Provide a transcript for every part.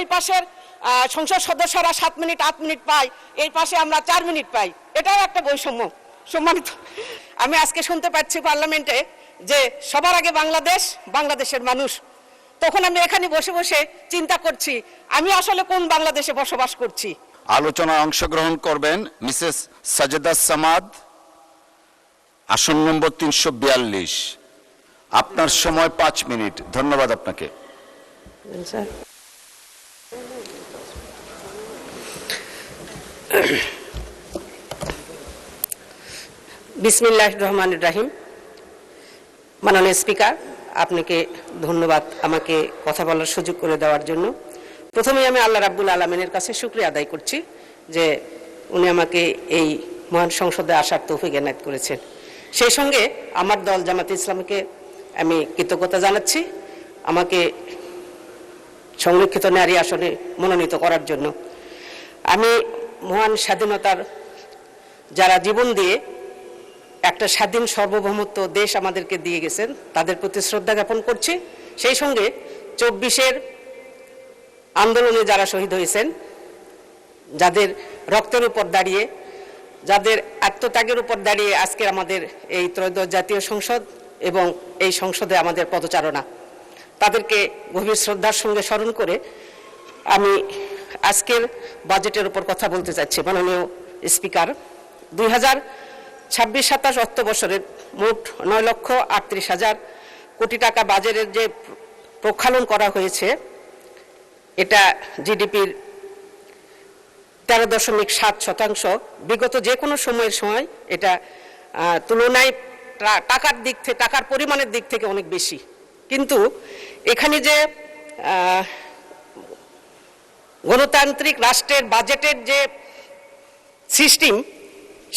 ওই পাশের সংসদ সদস্যরা 7 মিনিট 8 মিনিট পায়, এই পাশে আমরা 4 মিনিট পাই। এটাও একটা বৈষম্য। সম্মানিত, আমি আজকে শুনতে পাচ্ছি পার্লামেন্টে যে সবার আগে বাংলাদেশ, বাংলাদেশের মানুষ। তখন আমি এখানে বসে বসে চিন্তা করছি আমি আসলে কোন বাংলাদেশে বসবাস করছি। আলোচনায় অংশগ্রহণ করবেন মিসেস সাজেদা সামাদ, আসন নম্বর 342। আপনার সময় 5 মিনিট। ধন্যবাদ আপনাকে। বিসমিল্লাহির রহমানির রহিম। মাননীয় স্পিকার, আপনাকে ধন্যবাদ আমাকে কথা বলার সুযোগ করে দেওয়ার জন্য। প্রথমেই আমি আল্লাহ রাব্বুল আলামিনের কাছে শুকরিয়া আদায় করছি যে উনি আমাকে এই মহান সংসদে আসার তৌফিক এনায়েত করেছেন। সেই সঙ্গে আমার দল জামাতে ইসলামীকে আমি কৃতজ্ঞতা জানাচ্ছি আমাকে সংরক্ষিত নারী আসনে মনোনীত করার জন্য। আমি মহান স্বাধীনতার যারা জীবন দিয়ে একটা স্বাধীন সার্বভৌমত্ব দেশ আমাদেরকে দিয়ে গেছেন তাদের প্রতি শ্রদ্ধা জ্ঞাপন করছি। সেই সঙ্গে 24-এর আন্দোলনে যারা শহীদ হয়েছেন, যাদের রক্তের উপর দাঁড়িয়ে, যাদের আত্মত্যাগের উপর দাঁড়িয়ে আজকে আমাদের এই ত্রয়োদশ জাতীয় সংসদ এবং এই সংসদে আমাদের পদচারণা, তাদেরকে গভীর শ্রদ্ধার সঙ্গে স্মরণ করে আমি আজকের বাজেটের উপর কথা বলতে চাচ্ছি। মাননীয় স্পিকার, 2026-27 অর্থ বছরের মোট 9,38,000 কোটি টাকা বাজেটের যে প্রক্ষালন করা হয়েছে, এটা জিডিপির 13.7%। বিগত যে কোনো সময়ের সময় এটা তুলনায় টাকার দিক থেকে, টাকার পরিমাণের দিক থেকে অনেক বেশি। কিন্তু এখানে যে গণতান্ত্রিক রাষ্ট্রের বাজেটের যে সিস্টেম,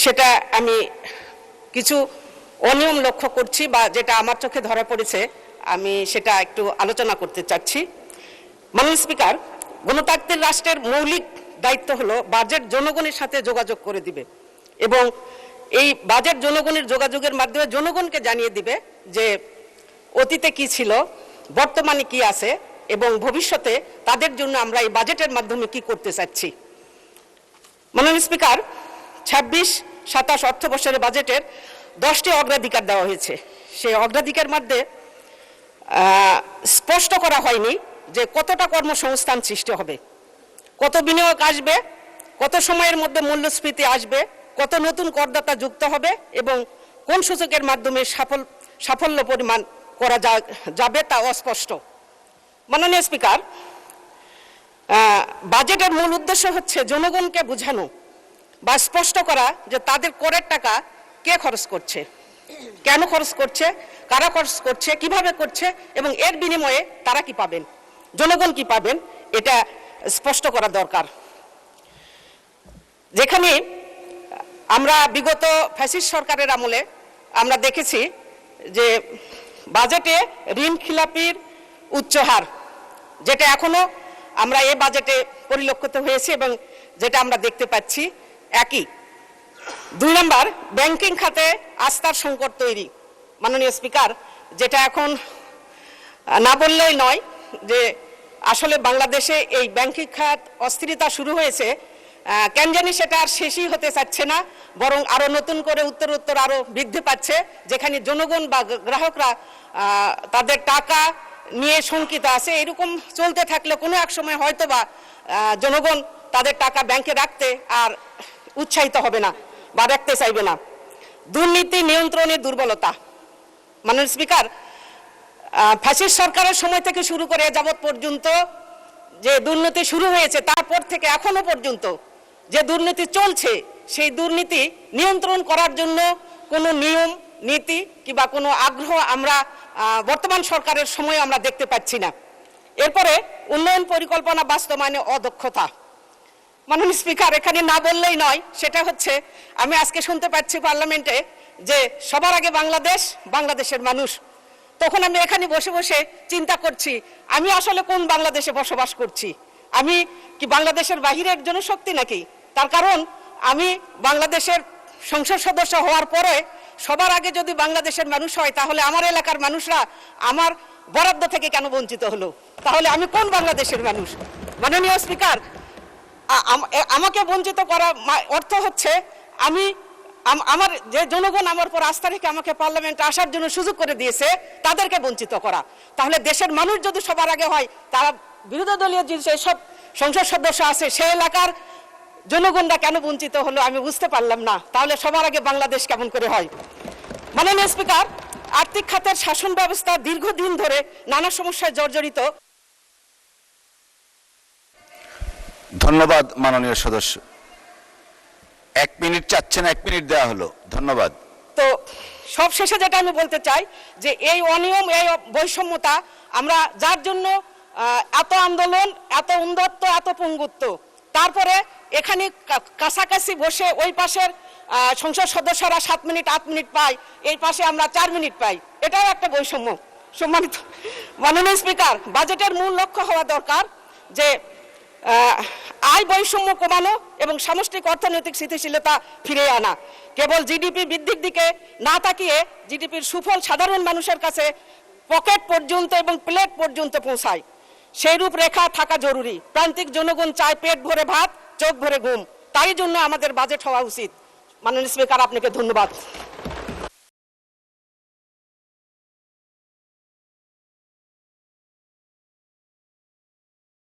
সেটা আমি কিছু অনিয়ম লক্ষ্য করছি বা যেটা আমার চোখে ধরা পড়েছে, আমি সেটা একটু আলোচনা করতে চাচ্ছি। মাননীয় স্পিকার, গণতান্ত্রিক রাষ্ট্রের মৌলিক দায়িত্ব হলো বাজেট জনগণের সাথে যোগাযোগ করে দিবে এবং এই বাজেট জনগণের যোগাযোগের মাধ্যমে জনগণকে জানিয়ে দিবে যে অতীতে কি ছিল, বর্তমানে কি আছে এবং ভবিষ্যতে তাদের জন্য আমরা এই বাজেটের মাধ্যমে কি করতে চাচ্ছি। মাননীয় স্পিকার, 26-27 অর্থ বছরের বাজেটের 10টি অগ্রাধিকার দেওয়া হয়েছে। সেই অগ্রাধিকার মধ্যে স্পষ্ট করা হয়নি যে কতটা কর্মসংস্থান সৃষ্টি হবে, কত বিনিয়োগ আসবে, কত সময়ের মধ্যে মূল্যস্ফীতি আসবে, কত নতুন করদাতা যুক্ত হবে এবং কোন সূচকের মাধ্যমে সাফল্য পরিমাণ করা যাবে তা অস্পষ্ট। মাননীয় স্পিকার, বাজেটের মূল উদ্দেশ্য হচ্ছে জনগণকে বোঝানো বা স্পষ্ট করা যে তাদের করের টাকা কে খরচ করছে, কেন খরচ করছে, কারা খরচ করছে, কিভাবে করছে এবং এর বিনিময়ে তারা কি পাবেন, জনগণ কি পাবেন, এটা স্পষ্ট করা দরকার। যেখানে আমরা বিগত ফ্যাসিস্ট সরকারের আমলে আমরা দেখেছি যে বাজেটে ঋণ খিলাপির উচ্চ হার, যেটা এখনো আমরা এই বাজেটে পরিলক্ষিত হয়েছে এবং যেটা আমরা দেখতে পাচ্ছি একই। 2 নম্বর, ব্যাংকিং খাতে আস্থার সংকট তৈরি। মাননীয় স্পিকার, যেটা এখন না বললেই নয় যে আসলে বাংলাদেশে এই ব্যাংকিং খাত অস্থিরতা শুরু হয়েছে, কেন জানি সেটা আর শেষই হতে চাচ্ছে না, বরং আরো নতুন করে উত্তর আরো বৃদ্ধি পাচ্ছে, যেখানে জনগণ বা গ্রাহকরা তাদের টাকা নিয়ে শঙ্কিত আছে। এরকম চলতে থাকলে কোনো এক সময় হয়তো বা জনগণ তাদের টাকা ব্যাংকে রাখতে আর উৎসাহিত হবে না বা রাখতে চাইবে না। দুর্নীতি নিয়ন্ত্রণের দুর্বলতা। মাননীয় স্পিকার, ফ্যাসিস্ট সরকারের সময় থেকে শুরু করে যাবৎ পর্যন্ত যে দুর্নীতি শুরু হয়েছে, তারপর থেকে এখনো পর্যন্ত যে দুর্নীতি চলছে, সেই দুর্নীতি নিয়ন্ত্রণ করার জন্য কোনো নিয়ম নীতি কিংবা কোনো আগ্রহ আমরা বর্তমান সরকারের সময় আমরা দেখতে পাচ্ছি না। এরপরে উন্নয়ন পরিকল্পনা বাস্তবায়নে অদক্ষতা। মাননীয় স্পিকার, এখানে না বললেই নয়, সেটা হচ্ছে আমি আজকে শুনতে পাচ্ছি পার্লামেন্টে যে সবার আগে বাংলাদেশ, বাংলাদেশের মানুষ। তখন আমি এখানে বসে বসে চিন্তা করছি আমি আসলে কোন বাংলাদেশে বসবাস করছি, আমি কি বাংলাদেশের বাহিরের জনশক্তি নাকি? তার কারণ আমি বাংলাদেশের সংসদ সদস্য হওয়ার পরে সবার আগে যদি বাংলাদেশের মানুষ হয়, তাহলে আমার এলাকার মানুষরা আমার বরাদ্দ থেকে কেন বঞ্চিত হলো? তাহলে আমি কোন বাংলাদেশের মানুষ? মাননীয় স্পিকার, আমাকে বঞ্চিত করা অর্থ হচ্ছে আমার যে জনগণ আমার উপর আস্থা রেখে আমাকে পার্লামেন্টে আসার জন্য সুযোগ করে দিয়েছে তাদেরকে বঞ্চিত করা। তাহলে দেশের মানুষ যদি সবার আগে হয়, তারা বিরোধী দলীয় যেসব সংসদ সদস্য আছে সেই এলাকার জনগণরা কেন বঞ্চিত হলো আমি বুঝতে পারলাম না। তাহলে সবার আগে বাংলাদেশ কেমন করে হয়? মাননীয় স্পিকার, আর্থিক খাতের শাসন ব্যবস্থা দীর্ঘদিন ধরে নানা সমস্যায় জর্জরিত। ধন্যবাদ মাননীয় সদস্য। 1 মিনিট চাচ্ছেন, 1 মিনিট দেওয়া হলো, ধন্যবাদ। তো সব শেষে যেটা আমি বলতে চাই যে এই অনিয়ম, এই বৈষম্যতা আমরা যার জন্য এত আন্দোলন, এত উন্মত্ত, এত পঙ্গুত্ব, তারপরে এখানে কাছাকাছি বসে ওই পাশের সংসদ সদস্যরা 7 মিনিট 8 মিনিট পায়, এই পাশে আমরা 4 মিনিট পাই, এটাও একটা বৈষম্য। সম্মানিত মাননীয় স্পিকার, বাজেটের মূল লক্ষ্য হওয়া দরকার যে আয় বৈষম্য কমানো এবং সামষ্টিক অর্থনৈতিক স্থিতিশীলতা ফিরিয়ে আনা। কেবল জিডিপি বৃদ্ধির দিকে না তাকিয়ে জিডিপির সুফল সাধারণ মানুষের কাছে পকেট পর্যন্ত এবং প্লেট পর্যন্ত পৌঁছায়, সেই রূপরেখা থাকা জরুরি। প্রান্তিক জনগণ চায় পেট ভরে ভাত, চোখ ভরে ঘুম, তাই জন্য আমাদের বাজেট হওয়া উচিত। মাননীয় স্পিকার, আপনাকে ধন্যবাদ।